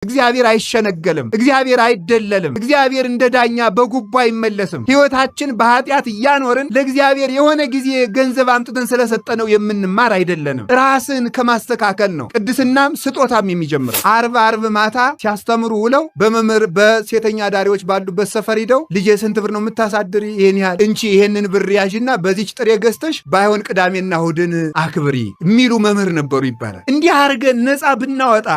እግዚአብሔር አይሸነገልም። እግዚአብሔር አይደለልም። እግዚአብሔር እንደ ዳኛ በጉቦ አይመለስም። ሕይወታችን በኃጢአት እያኖርን ለእግዚአብሔር የሆነ ጊዜ ገንዘብ አምጥተን ስለሰጠነው የምንማር አይደለንም። ራስን ከማስተካከል ነው ቅድስናም ስጦታም የሚጀምረው። ዓርብ ማታ ሲያስተምሩ ውለው በመምህር በሴተኛ ዳሪዎች ባሉበት ሰፈር ሂደው ልጄ ስንት ብር ነው የምታሳድሪ? ይሄን ያህል እንቺ ይሄንን ብር ያዥና በዚች ጥሬ ገዝተሽ ባይሆን ቅዳሜና እሑድን አክብሪ የሚሉ መምህር ነበሩ ይባላል። እንዲህ አድርገን ነፃ ብናወጣ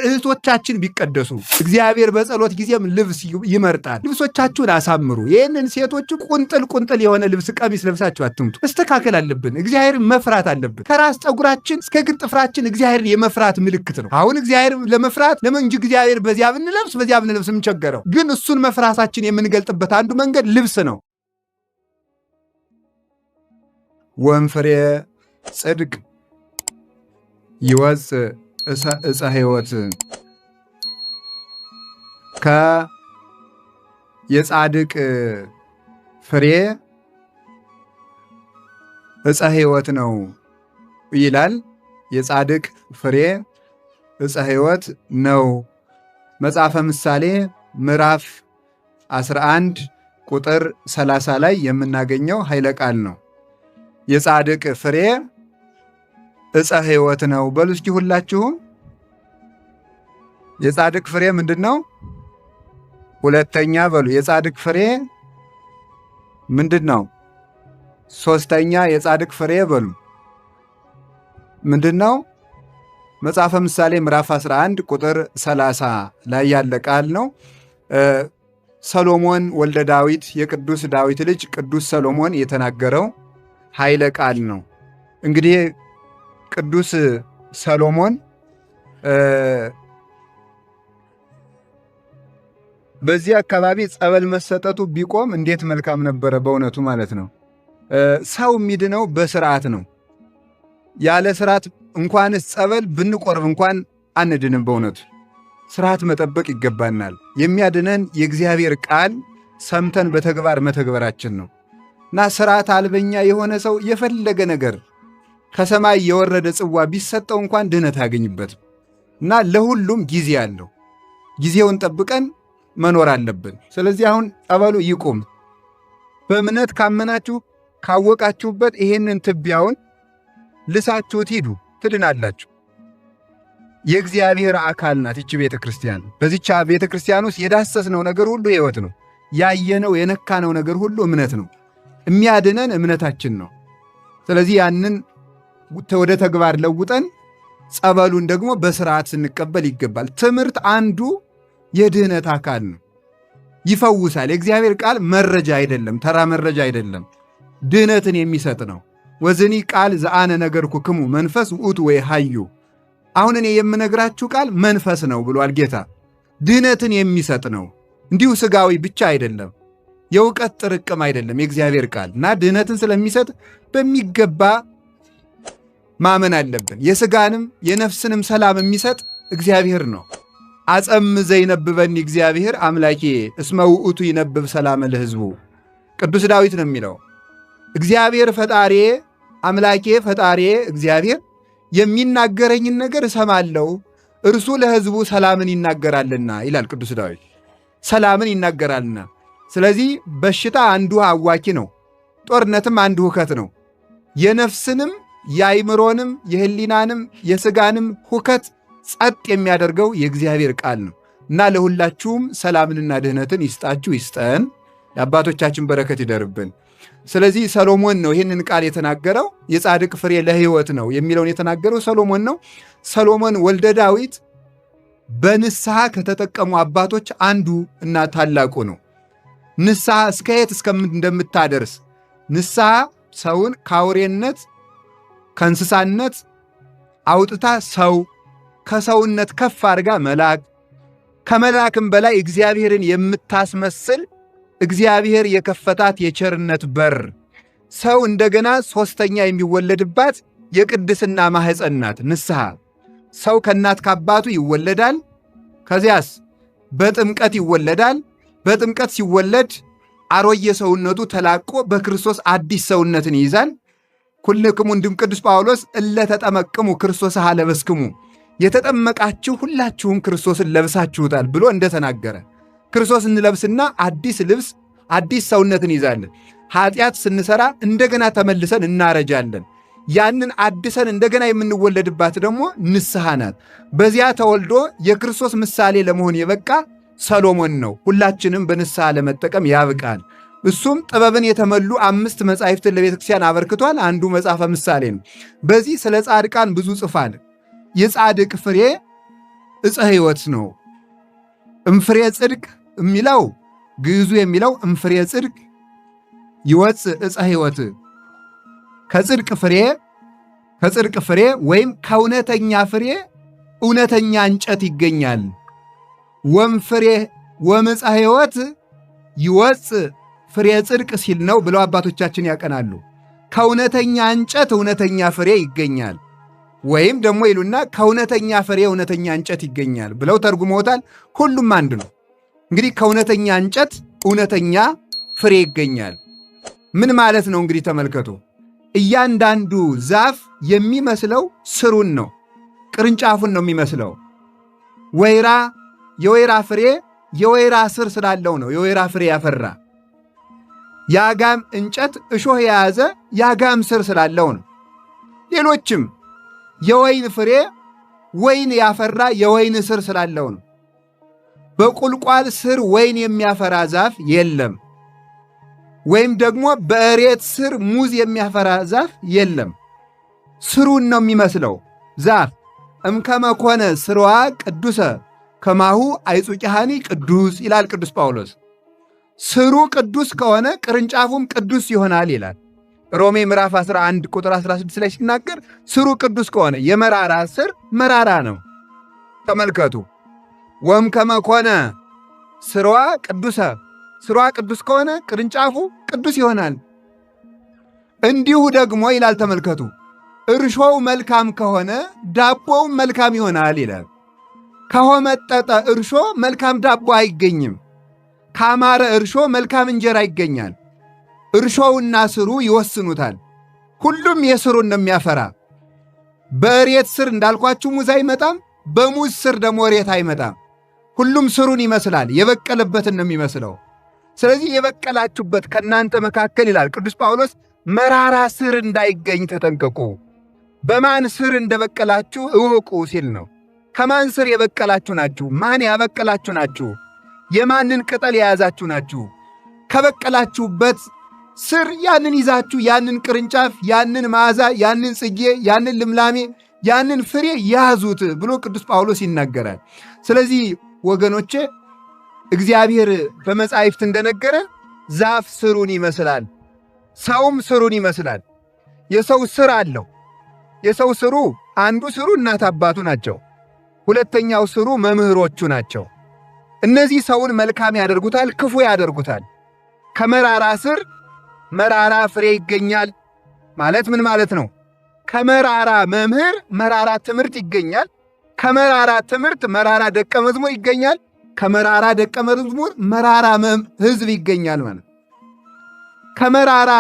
እህቶቻችን ቢቀደሱ እግዚአብሔር በጸሎት ጊዜም ልብስ ይመርጣል። ልብሶቻችሁን አሳምሩ። ይህንን ሴቶቹ ቁንጥል የሆነ ልብስ ቀሚስ ለብሳችሁ አትምጡ። መስተካከል አለብን። እግዚአብሔር መፍራት አለብን። ከራስ ጠጉራችን እስከ እግር ጥፍራችን እግዚአብሔር የመፍራት ምልክት ነው። አሁን እግዚአብሔር ለመፍራት ለምን እግዚአብሔር በዚያ ብንለብስ ምን ቸገረው? ግን እሱን መፍራታችን የምንገልጥበት አንዱ መንገድ ልብስ ነው። ወንፍሬ ጽድቅ ይወፅ ዕፀ ሕይወት የጻድቅ ፍሬ ዕፀ ሕይወት ነው ይላል። የጻድቅ ፍሬ ዕፀ ሕይወት ነው። መጽሐፈ ምሳሌ ምዕራፍ 11 ቁጥር 30 ላይ የምናገኘው ኃይለ ቃል ነው። የጻድቅ ፍሬ ዕፀ ሕይወት ነው። በሉ እስኪ ሁላችሁም የጻድቅ ፍሬ ምንድን ነው? ሁለተኛ በሉ የጻድቅ ፍሬ ምንድን ነው? ሶስተኛ የጻድቅ ፍሬ በሉ ምንድን ነው? መጽሐፈ ምሳሌ ምዕራፍ 11 ቁጥር 30 ላይ ያለ ቃል ነው። ሰሎሞን ወልደ ዳዊት የቅዱስ ዳዊት ልጅ ቅዱስ ሰሎሞን የተናገረው ኃይለ ቃል ነው። እንግዲህ ቅዱስ ሰሎሞን በዚህ አካባቢ ጸበል መሰጠቱ ቢቆም እንዴት መልካም ነበረ በእውነቱ ማለት ነው። ሰው የሚድነው በስርዓት ነው። ያለ ስርዓት እንኳንስ ጸበል ብንቆርብ እንኳን አንድንም። በእውነቱ ስርዓት መጠበቅ ይገባናል። የሚያድነን የእግዚአብሔር ቃል ሰምተን በተግባር መተግበራችን ነው እና ስርዓት አልበኛ የሆነ ሰው የፈለገ ነገር ከሰማይ የወረደ ጽዋ ቢሰጠው እንኳን ድነት አያገኝበትም እና ለሁሉም ጊዜ አለው። ጊዜውን ጠብቀን መኖር አለብን። ስለዚህ አሁን ጸበሉ ይቁም። በእምነት ካመናችሁ ካወቃችሁበት ይሄንን ትቢያውን ልሳችሁት ሂዱ፣ ትድናላችሁ። የእግዚአብሔር አካል ናት ይቺ ቤተ ክርስቲያን። በዚቻ ቤተ ክርስቲያን ውስጥ የዳሰስነው ነገር ሁሉ ሕይወት ነው። ያየነው የነካነው ነገር ሁሉ እምነት ነው። የሚያድነን እምነታችን ነው። ስለዚህ ያንን ወደ ተግባር ለውጠን ጸበሉን ደግሞ በስርዓት ስንቀበል ይገባል። ትምህርት አንዱ የድህነት አካል ነው። ይፈውሳል። የእግዚአብሔር ቃል መረጃ አይደለም፣ ተራ መረጃ አይደለም፣ ድህነትን የሚሰጥ ነው። ወዝኒ ቃል ዘአነ ነገርኩክሙ መንፈስ ውእቱ ወይሃዩ። አሁን እኔ የምነግራችሁ ቃል መንፈስ ነው ብሏል ጌታ። ድህነትን የሚሰጥ ነው። እንዲሁ ሥጋዊ ብቻ አይደለም፣ የእውቀት ጥርቅም አይደለም የእግዚአብሔር ቃል እና ድህነትን ስለሚሰጥ በሚገባ ማመን አለብን። የሥጋንም የነፍስንም ሰላም የሚሰጥ እግዚአብሔር ነው። አጸም ዘይነብበኒ እግዚአብሔር አምላኬ እስመ ውእቱ ይነብብ ሰላም ለሕዝቡ። ቅዱስ ዳዊት ነው የሚለው። እግዚአብሔር ፈጣሬ አምላኬ ፈጣሬ እግዚአብሔር የሚናገረኝን ነገር እሰማለሁ፣ እርሱ ለሕዝቡ ሰላምን ይናገራልና ይላል ቅዱስ ዳዊት። ሰላምን ይናገራልና። ስለዚህ በሽታ አንዱ አዋኪ ነው፣ ጦርነትም አንዱ ሁከት ነው። የነፍስንም የአይምሮንም የህሊናንም የሥጋንም ሁከት ጸጥ የሚያደርገው የእግዚአብሔር ቃል ነው እና ለሁላችሁም ሰላምንና ድህነትን ይስጣችሁ ይስጠን። የአባቶቻችን በረከት ይደርብን። ስለዚህ ሰሎሞን ነው ይህንን ቃል የተናገረው። የጻድቅ ፍሬ ለሕይወት ነው የሚለውን የተናገረው ሰሎሞን ነው። ሰሎሞን ወልደ ዳዊት በንስሐ ከተጠቀሙ አባቶች አንዱ እና ታላቁ ነው። ንስሐ እስከ የት እንደምታደርስ ንስሐ ሰውን ከአውሬነት ከእንስሳነት አውጥታ ሰው ከሰውነት ከፍ አድርጋ መልአክ ከመልአክም በላይ እግዚአብሔርን የምታስመስል እግዚአብሔር የከፈታት የቸርነት በር ሰው እንደገና ሦስተኛ የሚወለድባት የቅድስና ማኅፀን ናት ንስሐ። ሰው ከእናት ከአባቱ ይወለዳል። ከዚያስ በጥምቀት ይወለዳል። በጥምቀት ሲወለድ አሮየ ሰውነቱ ተላቆ በክርስቶስ አዲስ ሰውነትን ይይዛል። ኩልክሙ እንድም ቅዱስ ጳውሎስ እለ ተጠመቅሙ ክርስቶስ አለበስክሙ፣ የተጠመቃችሁ ሁላችሁም ክርስቶስን ለብሳችሁታል ብሎ እንደተናገረ ክርስቶስ እንለብስና አዲስ ልብስ አዲስ ሰውነትን ይዛለን። ኃጢአት ስንሰራ እንደገና ተመልሰን እናረጃለን። ያንን አድሰን እንደገና የምንወለድባት ደግሞ ንስሐ ናት። በዚያ ተወልዶ የክርስቶስ ምሳሌ ለመሆን የበቃ ሰሎሞን ነው። ሁላችንም በንስሐ ለመጠቀም ያብቃል። እሱም ጥበብን የተመሉ 5 መጻሕፍትን ለቤተ ክርስቲያን አበርክቷል። አንዱ መጽሐፈ ምሳሌ ነው። በዚህ ስለ ጻድቃን ብዙ ጽፏል። የጻድቅ ፍሬ ዕፀ ሕይወት ነው። እምፍሬ ጽድቅ የሚለው ግዕዙ የሚለው እምፍሬ ጽድቅ ይወፅእ ዕፀ ሕይወት ከጽድቅ ፍሬ ወይም ከእውነተኛ ፍሬ እውነተኛ እንጨት ይገኛል። ወምፍሬ ወምዕፀ ሕይወት ይወፅእ ፍሬ ጽድቅ ሲል ነው ብለው አባቶቻችን ያቀናሉ። ከእውነተኛ እንጨት እውነተኛ ፍሬ ይገኛል፣ ወይም ደግሞ ይሉና ከእውነተኛ ፍሬ እውነተኛ እንጨት ይገኛል ብለው ተርጉመውታል። ሁሉም አንድ ነው። እንግዲህ ከእውነተኛ እንጨት እውነተኛ ፍሬ ይገኛል ምን ማለት ነው? እንግዲህ ተመልከቱ። እያንዳንዱ ዛፍ የሚመስለው ስሩን ነው፣ ቅርንጫፉን ነው የሚመስለው። ወይራ የወይራ ፍሬ የወይራ ስር ስላለው ነው የወይራ ፍሬ ያፈራ። የአጋም እንጨት እሾህ የያዘ የአጋም ስር ስላለው ነው። ሌሎችም የወይን ፍሬ ወይን ያፈራ የወይን ስር ስላለው ነው። በቁልቋል ስር ወይን የሚያፈራ ዛፍ የለም። ወይም ደግሞ በእሬት ስር ሙዝ የሚያፈራ ዛፍ የለም። ስሩን ነው የሚመስለው ዛፍ። እምከመ ኮነ ስርዋ ቅዱሰ ከማሁ አይጹቂሃኒ ቅዱስ ይላል ቅዱስ ጳውሎስ። ስሩ ቅዱስ ከሆነ ቅርንጫፉም ቅዱስ ይሆናል ይላል ሮሜ ምዕራፍ 11 ቁጥር 16 ላይ ሲናገር ስሩ ቅዱስ ከሆነ የመራራ ስር መራራ ነው። ተመልከቱ። ወእምከመ ኮነ ስርዋ ቅዱሰ ስሯ ቅዱስ ከሆነ ቅርንጫፉ ቅዱስ ይሆናል። እንዲሁ ደግሞ ይላል ተመልከቱ፣ እርሾው መልካም ከሆነ ዳቦውም መልካም ይሆናል ይላል። ከሆመጠጠ እርሾ መልካም ዳቦ አይገኝም። ካማረ እርሾ መልካም እንጀራ ይገኛል። እርሾውና ስሩ ይወስኑታል። ሁሉም የስሩን ነው የሚያፈራ። በእሬት ስር እንዳልኳችሁ ሙዝ አይመጣም፣ በሙዝ ስር ደግሞ እሬት አይመጣም። ሁሉም ስሩን ይመስላል፣ የበቀለበትን ነው የሚመስለው። ስለዚህ የበቀላችሁበት ከእናንተ መካከል ይላል ቅዱስ ጳውሎስ መራራ ስር እንዳይገኝ ተጠንቀቁ፣ በማን ስር እንደበቀላችሁ እወቁ ሲል ነው። ከማን ስር የበቀላችሁ ናችሁ? ማን ያበቀላችሁ ናችሁ? የማንን ቅጠል የያዛችሁ ናችሁ? ከበቀላችሁበት ስር ያንን ይዛችሁ ያንን ቅርንጫፍ፣ ያንን መዓዛ፣ ያንን ጽጌ፣ ያንን ልምላሜ፣ ያንን ፍሬ ያዙት ብሎ ቅዱስ ጳውሎስ ይናገራል። ስለዚህ ወገኖቼ እግዚአብሔር በመጻሕፍት እንደነገረ ዛፍ ስሩን ይመስላል፣ ሰውም ስሩን ይመስላል። የሰው ስር አለው። የሰው ስሩ አንዱ ስሩ እናት አባቱ ናቸው። ሁለተኛው ስሩ መምህሮቹ ናቸው። እነዚህ ሰውን መልካም ያደርጉታል፣ ክፉ ያደርጉታል። ከመራራ ስር መራራ ፍሬ ይገኛል ማለት ምን ማለት ነው? ከመራራ መምህር መራራ ትምህርት ይገኛል። ከመራራ ትምህርት መራራ ደቀ መዝሙር ይገኛል። ከመራራ ደቀ መዝሙር መራራ ሕዝብ ይገኛል ማለት። ከመራራ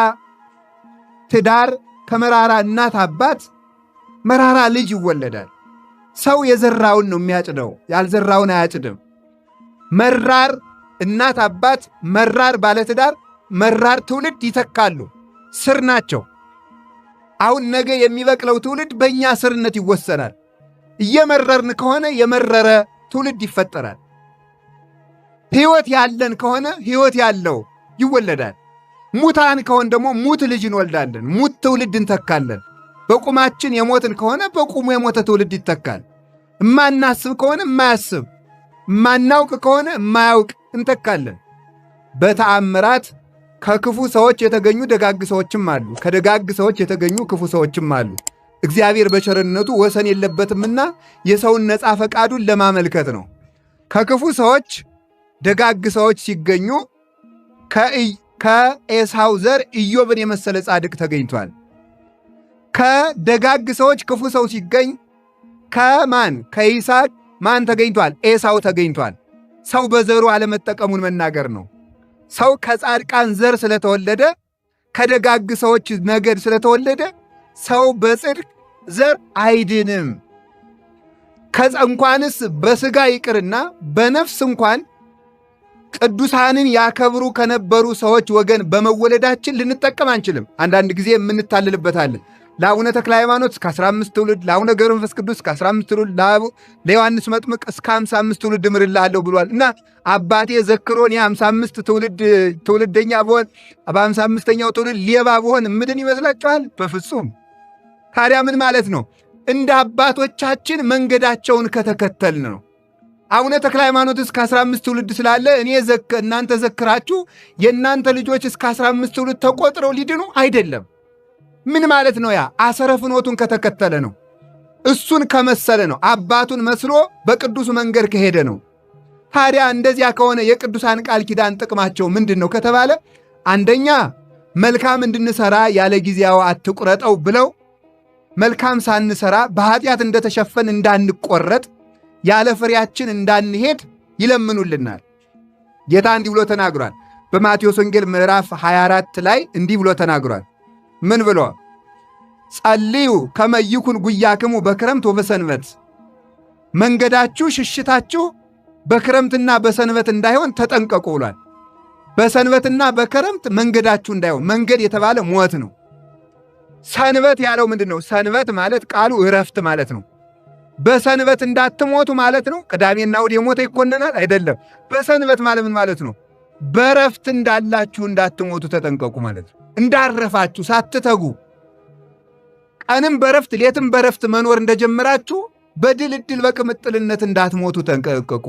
ትዳር ከመራራ እናት አባት መራራ ልጅ ይወለዳል። ሰው የዘራውን ነው የሚያጭደው፣ ያልዘራውን አያጭድም። መራር እናት አባት፣ መራር ባለትዳር፣ መራር ትውልድ ይተካሉ። ስር ናቸው። አሁን ነገ የሚበቅለው ትውልድ በእኛ ስርነት ይወሰናል። እየመረርን ከሆነ የመረረ ትውልድ ይፈጠራል። ሕይወት ያለን ከሆነ ሕይወት ያለው ይወለዳል። ሙታን ከሆን ደግሞ ሙት ልጅ እንወልዳለን። ሙት ትውልድ እንተካለን። በቁማችን የሞትን ከሆነ በቁሙ የሞተ ትውልድ ይተካል። እማናስብ ከሆነ እማያስብ፣ እማናውቅ ከሆነ እማያውቅ እንተካለን። በተአምራት ከክፉ ሰዎች የተገኙ ደጋግ ሰዎችም አሉ፣ ከደጋግ ሰዎች የተገኙ ክፉ ሰዎችም አሉ። እግዚአብሔር በቸርነቱ ወሰን የለበትምና የሰውን ነፃ ፈቃዱን ለማመልከት ነው። ከክፉ ሰዎች ደጋግ ሰዎች ሲገኙ ከኤሳው ዘር ኢዮብን የመሰለ ጻድቅ ተገኝቷል። ከደጋግ ሰዎች ክፉ ሰው ሲገኝ ከይስሐቅ ማን ተገኝቷል? ኤሳው ተገኝቷል። ሰው በዘሩ አለመጠቀሙን መናገር ነው። ሰው ከጻድቃን ዘር ስለተወለደ ከደጋግ ሰዎች ነገድ ስለተወለደ ሰው በጽድቅ ዘር አይድንም። እንኳንስ በሥጋ ይቅርና በነፍስ እንኳን ቅዱሳንን ያከብሩ ከነበሩ ሰዎች ወገን በመወለዳችን ልንጠቀም አንችልም። አንዳንድ ጊዜ የምንታልልበታለን። ለአቡነ ተክለ ሃይማኖት እስከ 15 ትውልድ፣ ለአቡነ ገብረ መንፈስ ቅዱስ እስከ 15 ትውልድ፣ ለዮሐንስ መጥምቅ እስከ 55 ትውልድ እምርልሃለሁ ብሏል እና አባቴ ዘክሮን የ55 ትውልደኛ ብሆን በ55ኛው ትውልድ ሌባ ብሆን ምድን ይመስላችኋል? በፍጹም። ታዲያ ምን ማለት ነው? እንደ አባቶቻችን መንገዳቸውን ከተከተልን ነው። አቡነ ተክለ ሃይማኖት እስከ 15 ትውልድ ስላለ እናንተ ዘክራችሁ የእናንተ ልጆች እስከ 15 ትውልድ ተቆጥረው ሊድኑ አይደለም። ምን ማለት ነው? ያ አሰረ ፍኖቱን ከተከተለ ነው። እሱን ከመሰለ ነው። አባቱን መስሎ በቅዱስ መንገድ ከሄደ ነው። ታዲያ እንደዚያ ከሆነ የቅዱሳን ቃል ኪዳን ጥቅማቸው ምንድን ነው ከተባለ፣ አንደኛ መልካም እንድንሰራ ያለ ጊዜያው አትቁረጠው ብለው መልካም ሳንሰራ በኃጢአት እንደተሸፈን እንዳንቆረጥ ያለ ፍሬያችን እንዳንሄድ ይለምኑልናል። ጌታ እንዲህ ብሎ ተናግሯል። በማቴዎስ ወንጌል ምዕራፍ 24 ላይ እንዲህ ብሎ ተናግሯል። ምን ብሎ? ጸልዩ ከመ ይኩን ጉያክሙ በክረምት ወበሰንበት፣ መንገዳችሁ ሽሽታችሁ በክረምትና በሰንበት እንዳይሆን ተጠንቀቁ ብሏል። በሰንበትና በክረምት መንገዳችሁ እንዳይሆን። መንገድ የተባለ ሞት ነው። ሰንበት ያለው ምንድን ነው? ሰንበት ማለት ቃሉ እረፍት ማለት ነው። በሰንበት እንዳትሞቱ ማለት ነው። ቅዳሜና እሑድ የሞተ ይኮነናል አይደለም። በሰንበት ማለት ምን ማለት ነው? በረፍት እንዳላችሁ እንዳትሞቱ ተጠንቀቁ ማለት ነው። እንዳረፋችሁ ሳትተጉ ቀንም በረፍት ሌትም በረፍት መኖር እንደጀመራችሁ በድልድል በቅምጥልነት እንዳትሞቱ ተጠንቀቁ።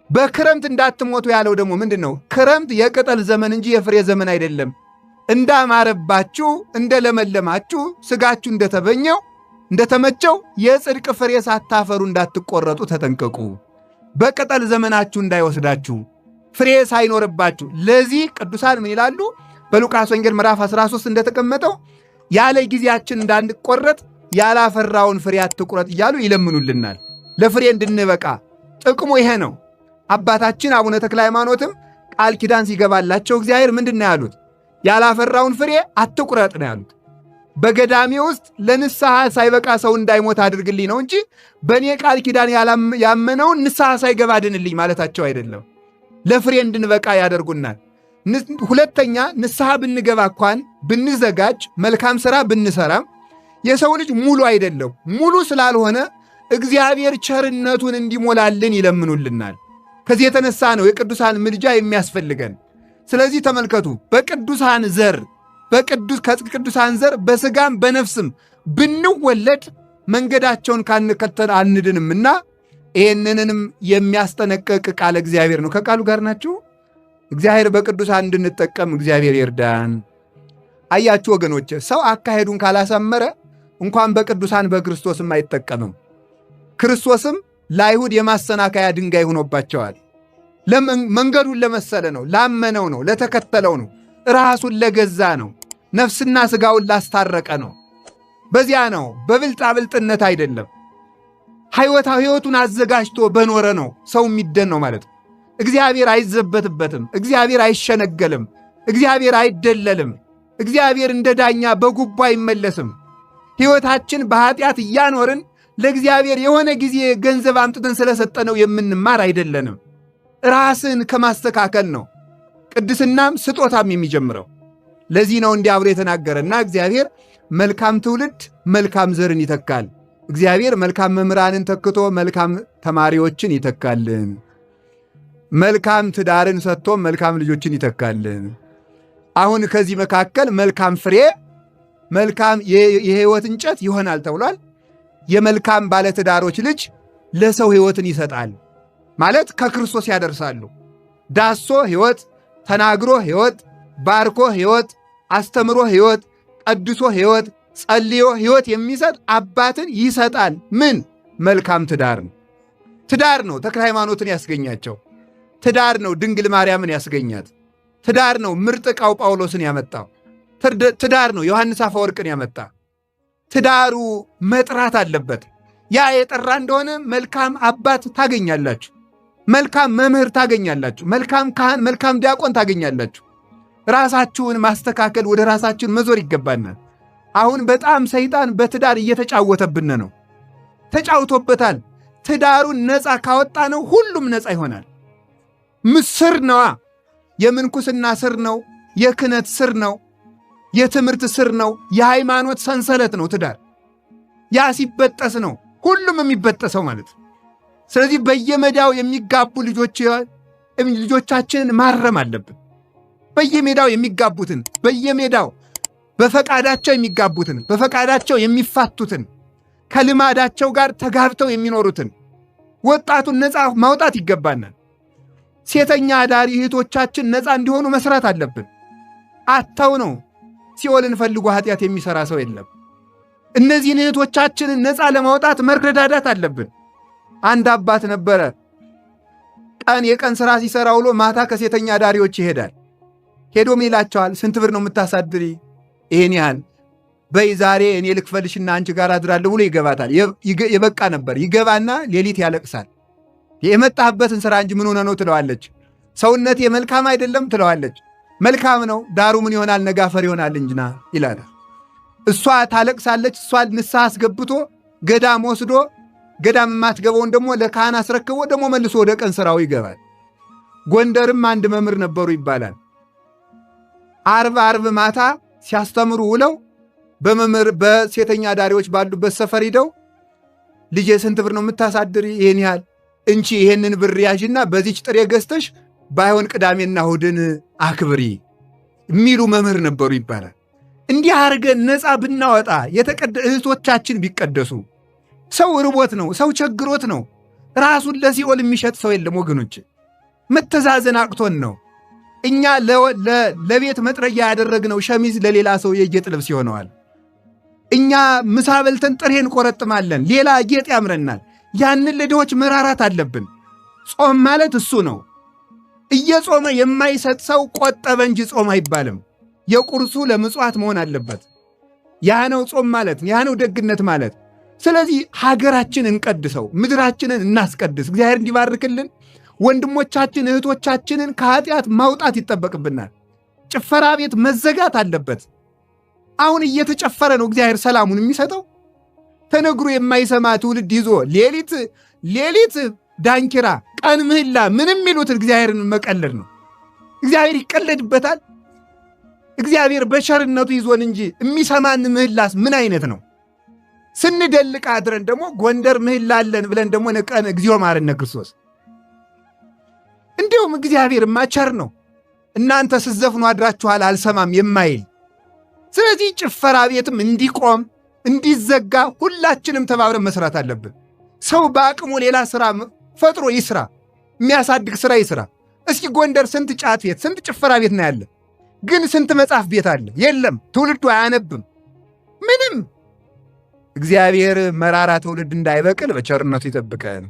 በክረምት እንዳትሞቱ ያለው ደግሞ ምንድን ነው? ክረምት የቅጠል ዘመን እንጂ የፍሬ ዘመን አይደለም። እንዳማረባችሁ እንደለመለማችሁ ስጋችሁ እንደተመቸው የጽድቅ ፍሬ ሳታፈሩ እንዳትቆረጡ ተጠንቀቁ። በቅጠል ዘመናችሁ እንዳይወስዳችሁ ፍሬ ሳይኖርባችሁ። ለዚህ ቅዱሳን ምን ይላሉ? በሉቃስ ወንጌል ምዕራፍ 13 እንደተቀመጠው ያለ ጊዜያችን እንዳንቆረጥ ያላፈራውን ፍሬ አትቁረጥ እያሉ ይለምኑልናል። ለፍሬ እንድንበቃ ጥቅሙ ይሄ ነው። አባታችን አቡነ ተክለ ሃይማኖትም ቃል ኪዳን ሲገባላቸው እግዚአብሔር ምንድን ነው ያሉት? ያላፈራውን ፍሬ አትቁረጥ ነው ያሉት። በገዳሜ ውስጥ ለንስሐ ሳይበቃ ሰው እንዳይሞት አድርግልኝ ነው እንጂ በእኔ ቃል ኪዳን ያመነውን ንስሐ ሳይገባ ድንልኝ ማለታቸው አይደለም። ለፍሬ እንድንበቃ ያደርጉናል። ሁለተኛ ንስሐ ብንገባ እንኳን ብንዘጋጅ መልካም ሥራ ብንሰራም የሰው ልጅ ሙሉ አይደለም። ሙሉ ስላልሆነ እግዚአብሔር ቸርነቱን እንዲሞላልን ይለምኑልናል። ከዚህ የተነሳ ነው የቅዱሳን ምልጃ የሚያስፈልገን። ስለዚህ ተመልከቱ፣ በቅዱሳን ዘር ከቅዱሳን ዘር በሥጋም በነፍስም ብንወለድ መንገዳቸውን ካንከተል አንድንምና ይህንንም የሚያስጠነቅቅ ቃል እግዚአብሔር ነው። ከቃሉ ጋር ናችሁ። እግዚአብሔር በቅዱሳን እንድንጠቀም እግዚአብሔር ይርዳን። አያችሁ ወገኖች፣ ሰው አካሄዱን ካላሳመረ እንኳን በቅዱሳን በክርስቶስም አይጠቀምም። ክርስቶስም ለአይሁድ የማሰናከያ ድንጋይ ሆኖባቸዋል። መንገዱን ለመሰለ ነው፣ ላመነው ነው፣ ለተከተለው ነው፣ ራሱን ለገዛ ነው፣ ነፍስና ሥጋውን ላስታረቀ ነው። በዚያ ነው፣ በብልጣብልጥነት አይደለም። ሕይወቱን አዘጋጅቶ በኖረ ነው ሰው የሚደን ነው ማለት ነው። እግዚአብሔር አይዘበትበትም። እግዚአብሔር አይሸነገልም። እግዚአብሔር አይደለልም። እግዚአብሔር እንደ ዳኛ በጉቦ አይመለስም። ሕይወታችን በኃጢአት እያኖርን ለእግዚአብሔር የሆነ ጊዜ ገንዘብ አምጥተን ስለሰጠነው የምንማር አይደለንም። ራስን ከማስተካከል ነው ቅድስናም ስጦታም የሚጀምረው። ለዚህ ነው እንዲህ ብሎ የተናገረና እግዚአብሔር መልካም ትውልድ መልካም ዘርን ይተካል። እግዚአብሔር መልካም መምህራንን ተክቶ መልካም ተማሪዎችን ይተካልን። መልካም ትዳርን ሰጥቶ መልካም ልጆችን ይተካልን። አሁን ከዚህ መካከል መልካም ፍሬ መልካም የሕይወት እንጨት ይሆናል ተብሏል። የመልካም ባለትዳሮች ልጅ ለሰው ሕይወትን ይሰጣል ማለት ከክርስቶስ ያደርሳሉ። ዳሶ ሕይወት፣ ተናግሮ ሕይወት፣ ባርኮ ሕይወት፣ አስተምሮ ሕይወት፣ ቀድሶ ሕይወት፣ ጸልዮ ሕይወት የሚሰጥ አባትን ይሰጣል። ምን? መልካም ትዳር ነው። ትዳር ነው ተክለ ሃይማኖትን ያስገኛቸው። ትዳር ነው ድንግል ማርያምን ያስገኛት። ትዳር ነው ምርጥ ዕቃው ጳውሎስን ያመጣው። ትዳር ነው ዮሐንስ አፈወርቅን ያመጣ። ትዳሩ መጥራት አለበት። ያ የጠራ እንደሆነ መልካም አባት ታገኛላችሁ፣ መልካም መምህር ታገኛላችሁ፣ መልካም ካህን፣ መልካም ዲያቆን ታገኛላችሁ። ራሳችሁን ማስተካከል፣ ወደ ራሳችን መዞር ይገባናል። አሁን በጣም ሰይጣን በትዳር እየተጫወተብን ነው። ተጫውቶበታል። ትዳሩን ነፃ ካወጣ ነው ሁሉም ነፃ ይሆናል። ምስር ነዋ። የምንኩስና ስር ነው። የክህነት ስር ነው። የትምህርት ስር ነው። የሃይማኖት ሰንሰለት ነው ትዳር። ያ ሲበጠስ ነው ሁሉም የሚበጠሰው ማለት ነው። ስለዚህ በየሜዳው የሚጋቡ ልጆቻችንን ማረም አለብን። በየሜዳው የሚጋቡትን፣ በየሜዳው በፈቃዳቸው የሚጋቡትን፣ በፈቃዳቸው የሚፋቱትን፣ ከልማዳቸው ጋር ተጋብተው የሚኖሩትን ወጣቱን ነፃ ማውጣት ይገባናል። ሴተኛ አዳሪ እህቶቻችን ነፃ እንዲሆኑ መስራት አለብን። አጥተው ነው ሲኦልን ፈልጎ ኃጢአት የሚሰራ ሰው የለም። እነዚህን እህቶቻችንን ነፃ ለማውጣት መረዳዳት አለብን። አንድ አባት ነበረ። የቀን ሥራ ሲሰራ ውሎ ማታ ከሴተኛ አዳሪዎች ይሄዳል። ሄዶም ይላቸዋል፣ ስንት ብር ነው የምታሳድሪ? ይሄን ያህል። በይ ዛሬ እኔ ልክፈልሽና አንቺ ጋር አድራለሁ ብሎ ይገባታል። የበቃ ነበር። ይገባና ሌሊት ያለቅሳል። የመጣህበትን ሥራ እንጂ ምን ሆነ ነው ትለዋለች። ሰውነቴ መልካም አይደለም ትለዋለች። መልካም ነው፣ ዳሩ ምን ይሆናል? ነጋፈር ይሆናል እንጂና ይላታል። እሷ ታለቅሳለች። እሷ ንስሐ አስገብቶ ገዳም ወስዶ ገዳም የማትገባውን ደግሞ ለካህን አስረክቦ ደግሞ መልሶ ወደ ቀን ሥራው ይገባል። ጎንደርም አንድ መምህር ነበሩ ይባላል። ዓርብ ማታ ሲያስተምሩ ውለው በሴተኛ አዳሪዎች ባሉበት ሰፈር ሂደው ልጄ ስንት ብር ነው የምታሳድሪ? ይሄን ያህል። እንቺ ይሄንን ብር ያዥና በዚች ጥሬ ገዝተሽ ባይሆን ቅዳሜና እሑድን አክብሪ የሚሉ መምህር ነበሩ ይባላል። እንዲህ አድርገን ነፃ ብናወጣ እህቶቻችን ቢቀደሱ። ሰው ርቦት ነው፣ ሰው ቸግሮት ነው። ራሱን ለሲኦል የሚሸጥ ሰው የለም ወገኖች። መተዛዘን አቅቶን ነው። እኛ ለቤት መጥረጊያ ያደረግነው ሸሚዝ ለሌላ ሰው የጌጥ ልብስ ይሆነዋል። እኛ ምሳ በልተን ጥሬን ቆረጥማለን፣ ሌላ ጌጥ ያምረናል። ያንን ለድሆች መራራት አለብን። ጾም ማለት እሱ ነው። እየጾመ የማይሰጥ ሰው ቆጠበ እንጂ ጾም አይባልም። የቁርሱ ለምጽዋት መሆን አለበት። ያ ነው ጾም ማለት፣ ያ ነው ደግነት ማለት። ስለዚህ ሀገራችን እንቀድሰው፣ ምድራችንን እናስቀድስ። እግዚአብሔር እንዲባርክልን ወንድሞቻችን እህቶቻችንን ከኃጢአት ማውጣት ይጠበቅብናል። ጭፈራ ቤት መዘጋት አለበት። አሁን እየተጨፈረ ነው እግዚአብሔር ሰላሙን የሚሰጠው። ተነግሮ የማይሰማ ትውልድ ይዞ ሌሊት ዳንኪራ፣ ቀን ምህላ ምንም የሚሉት እግዚአብሔርን መቀለድ ነው። እግዚአብሔር ይቀለድበታል። እግዚአብሔር በቸርነቱ ይዞን እንጂ የሚሰማን ምህላስ ምን አይነት ነው? ስንደልቅ አድረን ደግሞ ጎንደር ምህላ አለን ብለን ደግሞ ቀን እግዚኦ ማረነ ክርስቶስ። እንዲሁም እግዚአብሔርማ ቸር ነው። እናንተ ስትዘፍኑ አድራችኋል አልሰማም የማይል። ስለዚህ ጭፈራ ቤትም እንዲቆም እንዲዘጋ ሁላችንም ተባብረን መስራት አለብን። ሰው በአቅሙ ሌላ ሥራ ፈጥሮ ይስራ፣ የሚያሳድግ ሥራ ይስራ። እስኪ ጎንደር ስንት ጫት ቤት ስንት ጭፈራ ቤት ነው ያለ? ግን ስንት መጽሐፍ ቤት አለ? የለም። ትውልዱ አያነብም ምንም። እግዚአብሔር መራራ ትውልድ እንዳይበቅል በቸርነቱ ይጠብቀን።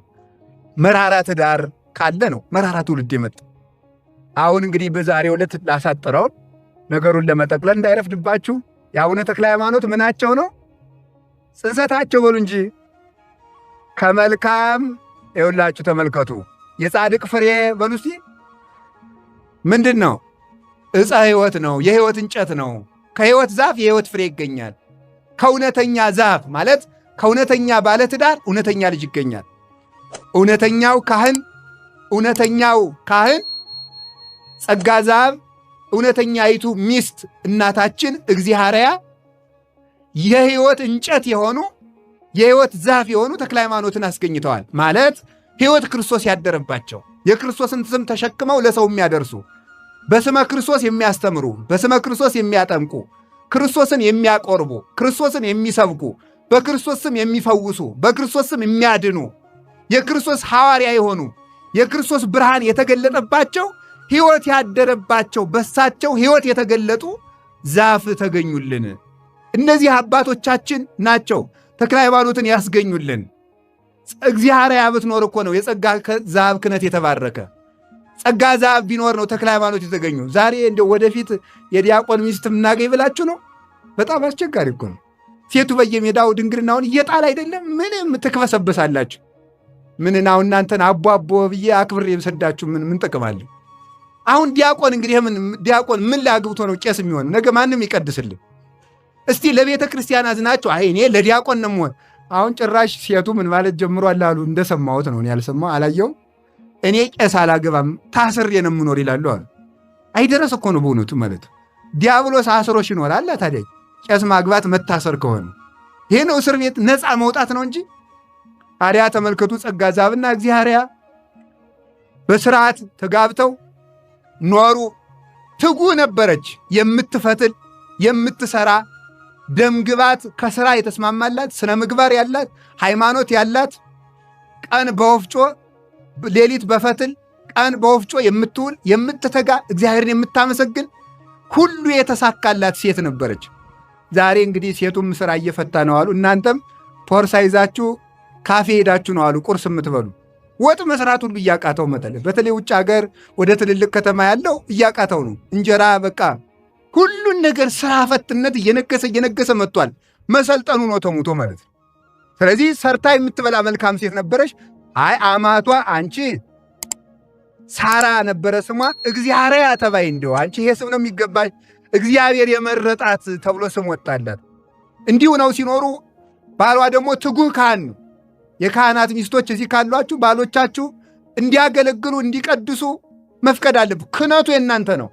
መራራ ትዳር ካለ ነው መራራ ትውልድ የመጣ። አሁን እንግዲህ በዛሬው ዕለት ላሳጥረው ነገሩን ለመጠቅለል እንዳይረፍድባችሁ የአቡነ ተክለ ሃይማኖት ምናቸው ነው? ጽንሰታቸው በሉ እንጂ ከመልካም ይኸውላችሁ ተመልከቱ። የጻድቅ ፍሬ በሉ እስቲ ምንድን ነው? ዕፀ ሕይወት ነው። የሕይወት እንጨት ነው። ከሕይወት ዛፍ የሕይወት ፍሬ ይገኛል። ከእውነተኛ ዛፍ ማለት ከእውነተኛ ባለትዳር እውነተኛ ልጅ ይገኛል። እውነተኛው ካህን ጸጋ ዛብ እውነተኛይቱ ሚስት እናታችን እግዚአርያ የሕይወት እንጨት የሆኑ የሕይወት ዛፍ የሆኑ ተክለ ሃይማኖትን አስገኝተዋል። ማለት ሕይወት ክርስቶስ ያደረባቸው የክርስቶስን ስም ተሸክመው ለሰው የሚያደርሱ በስመ ክርስቶስ የሚያስተምሩ፣ በስመ ክርስቶስ የሚያጠምቁ፣ ክርስቶስን የሚያቆርቡ፣ ክርስቶስን የሚሰብኩ፣ በክርስቶስ ስም የሚፈውሱ፣ በክርስቶስ ስም የሚያድኑ፣ የክርስቶስ ሐዋርያ የሆኑ የክርስቶስ ብርሃን የተገለጠባቸው ሕይወት ያደረባቸው በሳቸው ሕይወት የተገለጡ ዛፍ ተገኙልን። እነዚህ አባቶቻችን ናቸው ተክለ ሃይማኖትን ያስገኙልን። እግዚአርያ ብትኖር እኮ ነው የጸጋ ዛፍ ክህነት የተባረከ። ጸጋ ዛፍ ቢኖር ነው ተክለ ሃይማኖት የተገኙ። ዛሬ እንደው ወደፊት የዲያቆን ሚስት የምናገኝ ብላችሁ ነው? በጣም አስቸጋሪ እኮ ነው። ሴቱ በየሜዳው ድንግልናውን እየጣል አይደለም? ምንም ትክበሰበሳላችሁ። ምንናው እናንተን አቦ ብዬ አክብሬ የምሰዳችሁ ምን ጥቅማለሁ? አሁን ዲያቆን እንግዲህ ዲያቆን ምን ላግብቶ ነው ቄስ የሚሆን? ነገ ማንም ይቀድስልን? እስቲ ለቤተ ክርስቲያን አዝናችሁ አይ እኔ ለዲያቆን ነው አሁን ጭራሽ ሴቱ ምን ማለት ጀምሯል አሉ። እንደሰማሁት ነው፣ እኔ ያልሰማሁ አላየውም። እኔ ቄስ አላገባም ታስሬ ነው የምኖር ይላሉ አሉ። አይደረስ እኮ ነው በእውነቱ ማለት ዲያብሎስ አስሮሽ ይኖራል። ታዲያ ቄስ ማግባት መታሰር ከሆነ ይሄ ነው እስር ቤት ነፃ መውጣት ነው እንጂ። ታዲያ ተመልከቱ፣ ጸጋ ዛብና እግዚአብሔር በስርዓት ተጋብተው ኖሩ። ትጉ ነበረች፣ የምትፈትል የምትሰራ ደምግባት ከስራ የተስማማላት ስነ ምግባር ያላት ሃይማኖት ያላት ቀን በወፍጮ ሌሊት በፈትል ቀን በወፍጮ የምትውል የምትተጋ እግዚአብሔርን የምታመሰግን ሁሉ የተሳካላት ሴት ነበረች። ዛሬ እንግዲህ ሴቱም ስራ እየፈታ ነው አሉ። እናንተም ፖርሳ ይዛችሁ ካፌ ሄዳችሁ ነው አሉ ቁርስ የምትበሉ። ወጥ መስራት ሁሉ እያቃተው መጠለ በተለይ ውጭ ሀገር ወደ ትልልቅ ከተማ ያለው እያቃተው ነው። እንጀራ በቃ ሁሉን ነገር ስራ ፈትነት እየነገሰ መጥቷል። መሰልጠኑ ነው ተሙቶ ማለት ነው። ስለዚህ ሰርታ የምትበላ መልካም ሴት ነበረች። አይ አማቷ አንቺ ሳራ ነበረ ስሟ። እግዚአብሔር ተባይ እንደው አንቺ ይሄ ስም ነው የሚገባሽ፣ እግዚአብሔር የመረጣት ተብሎ ስም ወጣላት። እንዲሁ ነው ሲኖሩ። ባሏ ደግሞ ትጉህ ካህን ነው። የካህናት ሚስቶች እዚህ ካሏችሁ ባሎቻችሁ እንዲያገለግሉ እንዲቀድሱ መፍቀድ አለብህ። ክህነቱ የእናንተ ነው።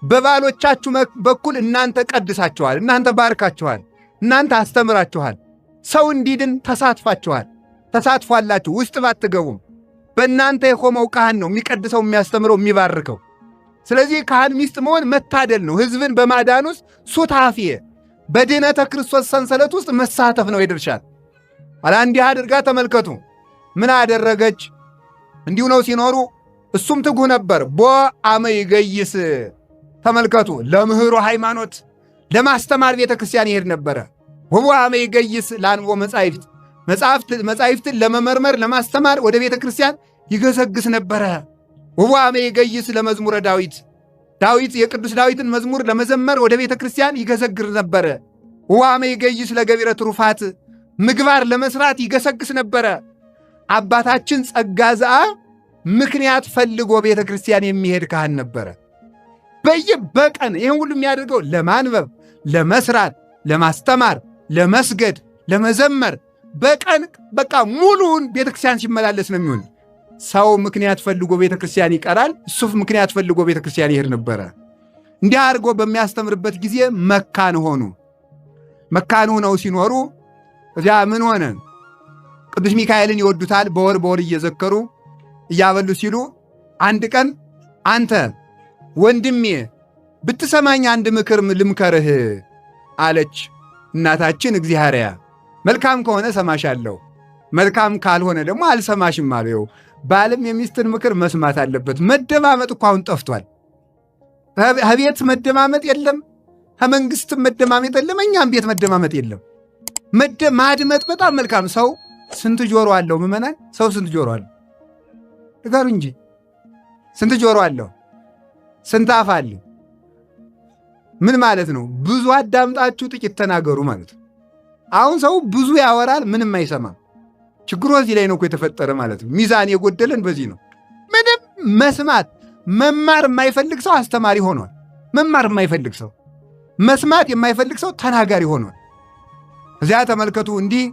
በባሎቻችሁ በኩል እናንተ ቀድሳችኋል፣ እናንተ ባርካችኋል፣ እናንተ አስተምራችኋል። ሰው እንዲድን ተሳትፏላችሁ። ውስጥ ባትገቡም በእናንተ የቆመው ካህን ነው የሚቀድሰው፣ የሚያስተምረው፣ የሚባርከው። ስለዚህ ካህን ሚስት መሆን መታደል ነው። ሕዝብን በማዳን ውስጥ ሱታፌ በድኅነተ ክርስቶስ ሰንሰለት ውስጥ መሳተፍ ነው የድርሻት። አላ እንዲህ አድርጋ ተመልከቱ ምን አደረገች። እንዲሁ ነው ሲኖሩ። እሱም ትጉህ ነበር። ቦ አመ ይገይስ ተመልከቱ፣ ለምህሮ ሃይማኖት ለማስተማር ቤተ ክርስቲያን ይሄድ ነበረ። ወቦ አመ ይገይስ ለአንቦ መጻሕፍትን ለመመርመር ለማስተማር ወደ ቤተ ክርስቲያን ይገሰግስ ነበረ። ወቦ አመ ይገይስ ለመዝሙረ ዳዊት የቅዱስ ዳዊትን መዝሙር ለመዘመር ወደ ቤተ ክርስቲያን ይገሰግር ነበረ። ወቦ አመ ይገይስ ለገቢረ ትሩፋት ምግባር ለመስራት ይገሰግስ ነበረ። አባታችን ጸጋ ዘአብ ምክንያት ፈልጎ ቤተ ክርስቲያን የሚሄድ ካህን ነበረ። በቀን ይህን ሁሉ የሚያደርገው ለማንበብ፣ ለመስራት፣ ለማስተማር፣ ለመስገድ፣ ለመዘመር በቀን በቃ ሙሉውን ቤተ ክርስቲያን ሲመላለስ ነው የሚሆን። ሰው ምክንያት ፈልጎ ቤተ ክርስቲያን ይቀራል፣ እሱ ምክንያት ፈልጎ ቤተ ክርስቲያን ይሄድ ነበረ። እንዲህ አድርጎ በሚያስተምርበት ጊዜ መካን ሆኑ። መካን ሆነው ሲኖሩ እዚያ ምን ሆነ? ቅዱስ ሚካኤልን ይወዱታል። በወር እየዘከሩ እያበሉ ሲሉ አንድ ቀን አንተ ወንድሜ ብትሰማኝ አንድ ምክር ልምከርህ አለች እናታችን እግዚአብሔር። መልካም ከሆነ ሰማሻለሁ፣ መልካም ካልሆነ ደግሞ አልሰማሽም አለው። ባልም የሚስትን ምክር መስማት አለበት። መደማመጥ እኮ አሁን ጠፍቷል። ከቤት መደማመጥ የለም፣ ከመንግስትም መደማመጥ የለም፣ እኛም ቤት መደማመጥ የለም። ማድመጥ በጣም መልካም። ሰው ስንት ጆሮ አለው? ምዕመናን፣ ሰው ስንት ጆሮ አለው? ንገሩ እንጂ ስንት ጆሮ አለው? ስንት አፍ አለው? ምን ማለት ነው? ብዙ አዳምጣችሁ ጥቂት ተናገሩ ማለት ነው። አሁን ሰው ብዙ ያወራል፣ ምንም አይሰማም። ችግሩ እዚህ ላይ ነው እኮ የተፈጠረ ማለት ነው። ሚዛን የጎደለን በዚህ ነው። ምንም መስማት መማር የማይፈልግ ሰው አስተማሪ ሆኗል። መማር የማይፈልግ ሰው፣ መስማት የማይፈልግ ሰው ተናጋሪ ሆኗል። እዚያ ተመልከቱ፣ እንዲህ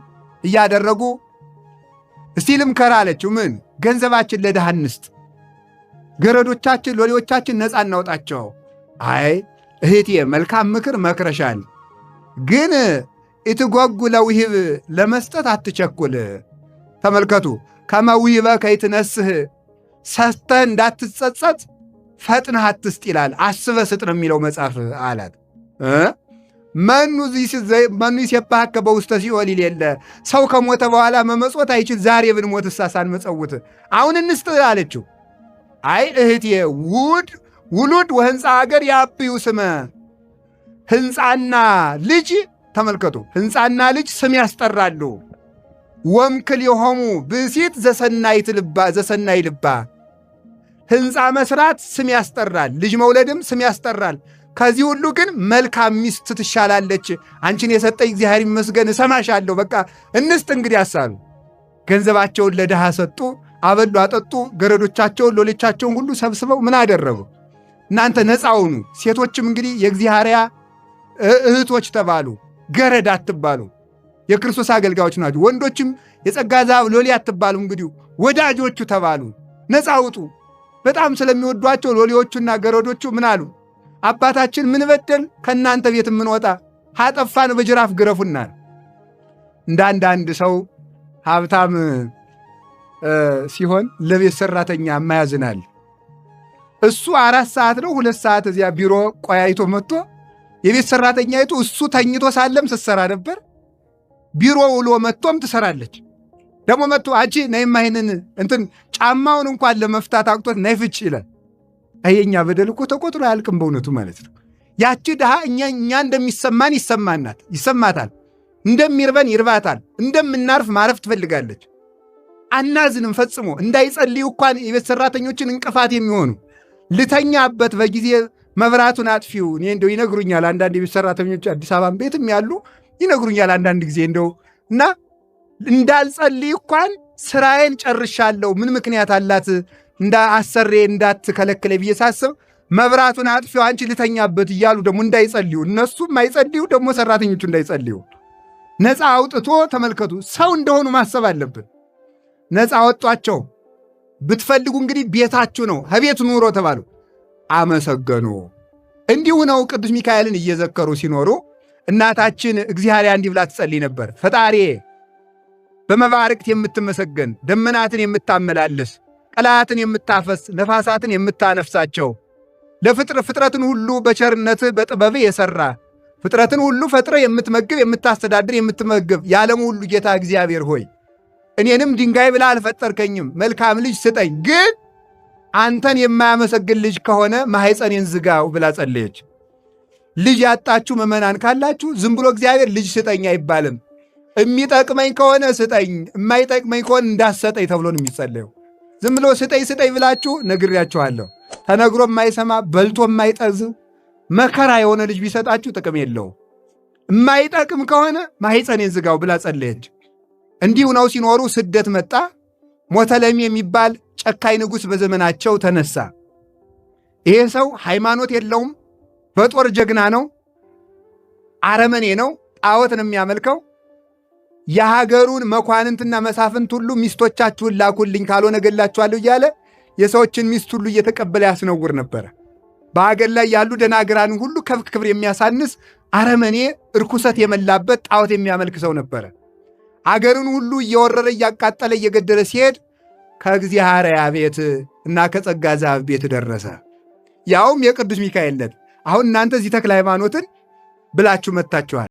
እያደረጉ እስቲ ልምከር አለችው። ምን? ገንዘባችን ለድሃ እንስጥ፣ ገረዶቻችን ሎሌዎቻችን ነፃ እናውጣቸው። አይ እህቴ መልካም ምክር መክረሻል፣ ግን እትጓጉ ለውሂብ ለመስጠት አትቸኩል። ተመልከቱ፣ ከመዊበ ከይትነስህ ሰጥተህ እንዳትጸጸት ፈጥነህ አትስጥ ይላል። አስበህ ስጥ ነው የሚለው መጽሐፍ አላት። መኑ ይሴባከ በውስተ ሲኦል የለ ሰው ከሞተ በኋላ መመጽወት አይችል። ዛሬ ብንሞት እሳሳን መጸውት አሁን እንስጥ አለችው። አይ እህቴ ውሉድ ወህንፃ ሀገር ያብዩ ስመ ህንፃና ልጅ ተመልከቱ፣ ህንፃና ልጅ ስም ያስጠራሉ። ወምክል የሆሙ ብእሲት ዘሰናይ ልባ ህንፃ መስራት ስም ያስጠራል፣ ልጅ መውለድም ስም ያስጠራል። ከዚህ ሁሉ ግን መልካም ሚስት ትሻላለች። አንቺን የሰጠኝ እግዚአብሔር ይመስገን፣ እሰማሻለሁ፣ በቃ እንስጥ እንግዲህ አሳሉ። ገንዘባቸውን ለድሃ ሰጡ፣ አበሉ፣ አጠጡ። ገረዶቻቸውን ሎሌቻቸውን ሁሉ ሰብስበው ምን አደረጉ? እናንተ ነፃ ሁኑ። ሴቶችም እንግዲህ የእግዚአብሔር እህቶች ተባሉ፣ ገረድ አትባሉ። የክርስቶስ አገልጋዮች ናቸው። ወንዶችም የጸጋ ዛፍ ሎሌ አትባሉ፣ እንግዲህ ወዳጆቹ ተባሉ። ነፃ ውጡ። በጣም ስለሚወዷቸው ሎሌዎቹና ገረዶቹ ምን አሉ? አባታችን ምን በደል ከእናንተ ቤት የምንወጣ ሀጠፋን በጅራፍ ግረፉናል። እንደ አንዳንድ ሰው ሀብታም ሲሆን ለቤት ሰራተኛ የማያዝናል። እሱ 4 ሰዓት ነው 2 ሰዓት እዚያ ቢሮ ቆያይቶ መጥቶ የቤት ሰራተኛይቱ እሱ ተኝቶ ሳለም ስትሰራ ነበር። ቢሮ ውሎ መጥቶም ትሰራለች። ደግሞ መጥቶ አንቺ ነይማ ይሄንን እንትን ጫማውን እንኳን ለመፍታት አቅቶት ነይ ፍች ይላል። አየኛ በደል እኮ ተቆጥሮ አያልቅም በእውነቱ ማለት ነው። ያቺ ድሃ እኛ እንደሚሰማን ይሰማታል፣ እንደሚርበን ይርባታል፣ እንደምናርፍ ማረፍ ትፈልጋለች። አናዝንም ፈጽሞ። እንዳይጸልዩ እንኳን የቤት ሰራተኞችን እንቅፋት የሚሆኑ ልተኛበት በጊዜ መብራቱን አጥፊው እኔ እንደው ይነግሩኛል አንዳንድ የቤት ሰራተኞች አዲስ አበባን ቤትም ያሉ ይነግሩኛል አንዳንድ ጊዜ እንደው እና እንዳልጸልይ እንኳን ስራዬን ጨርሻለሁ ምን ምክንያት አላት አሰሬ እንዳትከለክለ ብዬ ሳስብ መብራቱን አጥፊው አንቺ ልተኛበት እያሉ ደግሞ እንዳይጸልዩ እነሱም ማይጸልዩ ደግሞ ሰራተኞቹ እንዳይጸልዩ ነፃ አውጥቶ ተመልከቱ። ሰው እንደሆኑ ማሰብ አለብን። ነፃ አወጧቸው። ብትፈልጉ እንግዲህ ቤታችሁ ነው፣ ከቤት ኑሮ ተባሉ። አመሰገኑ። እንዲሁ ነው ቅዱስ ሚካኤልን እየዘከሩ ሲኖሩ እናታችን እግዚአብሔር እንዲህ ብላ ትጸልይ ነበር። ፈጣሪ በመባረክት የምትመሰገን ደመናትን የምታመላልስ ቀላያትን የምታፈስ ነፋሳትን የምታነፍሳቸው ፍጥረትን ሁሉ በቸርነት በጥበብ የሰራ ፍጥረትን ሁሉ ፈጥረ የምትመግብ የምታስተዳድር የምትመግብ የዓለም ሁሉ ጌታ እግዚአብሔር ሆይ እኔንም ድንጋይ ብላ አልፈጠርከኝም፣ መልካም ልጅ ስጠኝ። ግን አንተን የማያመሰግን ልጅ ከሆነ ማኅፀኔን ዝጋው ብላ ጸለየች። ልጅ ያጣችሁ ምእመናን ካላችሁ ዝም ብሎ እግዚአብሔር ልጅ ስጠኝ አይባልም። የሚጠቅመኝ ከሆነ ስጠኝ፣ የማይጠቅመኝ ከሆነ እንዳሰጠኝ ተብሎ ነው የሚጸለየው። ዝም ብሎ ስጠኝ ብላችሁ ነግሬያችኋለሁ። ተነግሮ የማይሰማ በልቶ የማይጠዝ መከራ የሆነ ልጅ ቢሰጣችሁ ጥቅም የለው። የማይጠቅም ከሆነ ማኅፀኔን ዝጋው ብላ ጸለየች። እንዲሁ ነው ሲኖሩ ስደት መጣ። ሞተለሚ የሚባል ጨካኝ ንጉሥ በዘመናቸው ተነሳ። ይሄ ሰው ሃይማኖት የለውም፣ በጦር ጀግና ነው፣ አረመኔ ነው፣ ጣዖት ነው የሚያመልከው። የሀገሩን መኳንንትና መሳፍንት ሁሉ ሚስቶቻችሁን ላኩልኝ ካልሆነ ገላችኋለሁ እያለ የሰዎችን ሚስት ሁሉ እየተቀበለ ያስነውር ነበረ። በሀገር ላይ ያሉ ደናግራንን ሁሉ ክብር የሚያሳንስ አረመኔ፣ እርኩሰት የመላበት ጣዖት የሚያመልክ ሰው ነበረ። አገርን ሁሉ እየወረረ እያቃጠለ እየገደለ ሲሄድ ከእግዚአብሔር ቤት እና ከጸጋ ዛፍ ቤት ደረሰ። ያውም የቅዱስ ሚካኤል ዕለት። አሁን እናንተ እዚህ ተክለ ሃይማኖትን ብላችሁ መጥታችኋል።